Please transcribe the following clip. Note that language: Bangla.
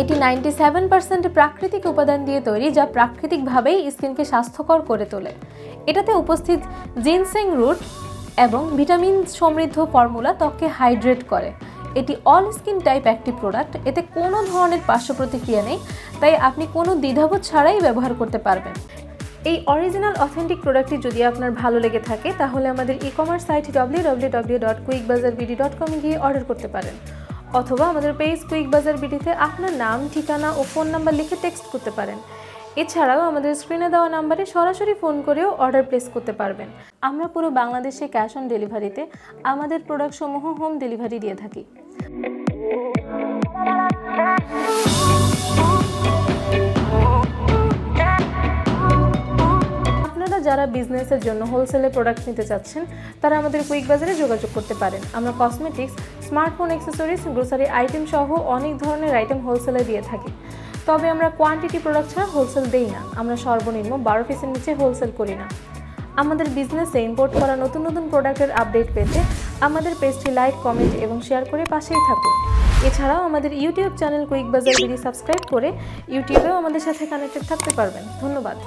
এটি 97% প্রাকৃতিক উপাদান দিয়ে তৈরি, যা প্রাকৃতিকভাবেই স্কিনকে স্বাস্থ্যকর করে তোলে। এটাতে উপস্থিত জিনসেং রুট এবং ভিটামিন সমৃদ্ধ ফর্মুলা ত্বককে হাইড্রেট করে। এটি অল স্কিন টাইপ একটি প্রোডাক্ট, এতে কোনো ধরনের পার্শ্ব প্রতিক্রিয়া নেই, তাই আপনি কোনো দ্বিধাবোধ ছাড়াই ব্যবহার করতে পারবেন। এই অরিজিনাল অথেন্টিক প্রোডাক্টটি যদি আপনার ভালো লেগে থাকে তাহলে আমাদের ই-কমার্স সাইট www.quickbazarbd.com এ গিয়ে অর্ডার করতে পারেন, অথবা আমাদের পেজ কুইক বাজার বিডিতে আপনার নাম, ঠিকানা ও ফোন নাম্বার লিখে টেক্সট করতে পারেন। এছাড়াও আমাদের স্ক্রিনে দেওয়া নাম্বারে সরাসরি ফোন করেও অর্ডার প্লেস করতে পারবেন। আমরা পুরো বাংলাদেশে ক্যাশ অন ডেলিভারিতে আমাদের প্রোডাক্টসমূহ হোম ডেলিভারি দিয়ে থাকি। যারা বিজনেসের জন্য হোলসেলে প্রোডাক্ট নিতে চাচ্ছেন তারা আমাদের কুইক বাজারে যোগাযোগ করতে পারেন। আমরা cosmetics, smartphone accessories, grocery item সহ অনেক ধরনের আইটেম হোলসেলে দিয়ে থাকি। তবে আমরা কোয়ান্টিটি প্রোডাক্ট ছাড়া হোলসেল দেই না। আমরা সর্বনিম্ন 12 পিসের নিচে হোলসেল করি না। আমাদের বিজনেসে ইম্পোর্ট করা নতুন নতুন প্রোডাক্টের আপডেট পেতে আমাদের পেজটি লাইক, কমেন্ট এবং শেয়ার করে পাশেই থাকুন। এছাড়াও আমাদের ইউটিউব চ্যানেল কুইক বাজার বিডি সাবস্ক্রাইব করে ইউটিউবেও আমাদের সাথে কানেক্টেড থাকতে পারবেন। ধন্যবাদ।